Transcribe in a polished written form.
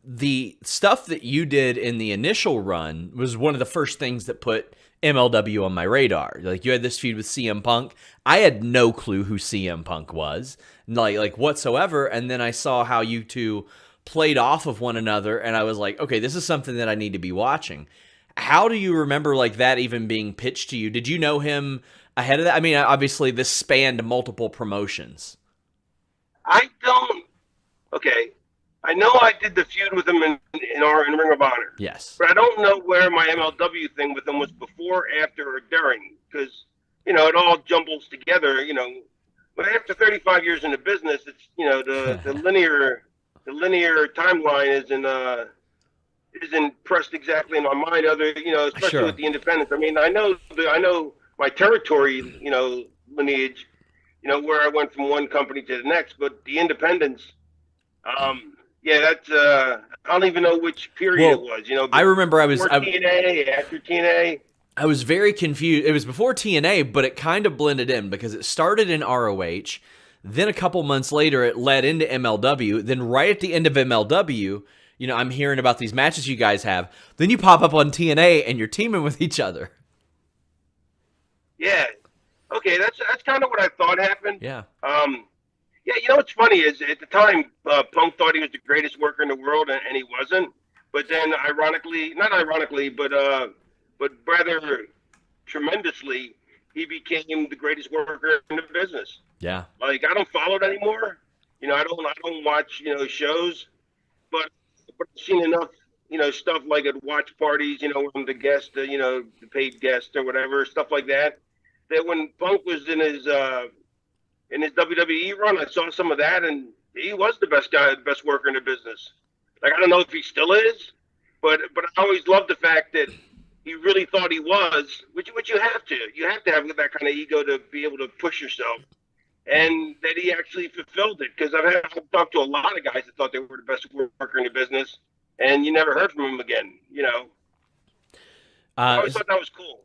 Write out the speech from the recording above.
the stuff that you did in the initial run was one of the first things that put MLW on my radar. Like, you had this feud with CM Punk. I had no clue who CM Punk was, like whatsoever. And then I saw how you two played off of one another, and I was like, okay, this is something that I need to be watching. How do you remember like that even being pitched to you? Did you know him ahead of that? I mean, obviously this spanned multiple promotions. I don't. Okay, I know I did the feud with him in Ring of Honor, Yes. but I don't know where my MLW thing with him was before, after, or during, because it all jumbles together. But after 35 years in the business, it's the linear timeline isn't pressed exactly in my mind. Especially Sure. with the independents. I mean, I know my territory, lineage, where I went from one company to the next, but the independents, yeah, that's I don't even know which period it Well, was. I remember Before TNA, after TNA. I was very confused. It was before TNA, but it kind of blended in because it started in ROH. Then a couple months later, it led into MLW. Then right at the end of MLW, I'm hearing about these matches you guys have. Then you pop up on TNA and you're teaming with each other. Yeah. Okay, that's kind of what I thought happened. Yeah. Yeah, what's funny is at the time, Punk thought he was the greatest worker in the world, and he wasn't. But then, not ironically, but rather tremendously, he became the greatest worker in the business. Yeah. Like, I don't follow it anymore. I don't watch shows, but I've seen enough stuff like at watch parties. Where I'm the guest, the paid guest or whatever, stuff like that. That when Punk was in his WWE run, I saw some of that, and he was the best guy, the best worker in the business. Like, I don't know if he still is, but I always loved the fact that he really thought he was, which you have to. You have to have that kind of ego to be able to push yourself, and that he actually fulfilled it. Because I've talked to a lot of guys that thought they were the best worker in the business, and you never heard from him again. I Uh, always thought that was cool.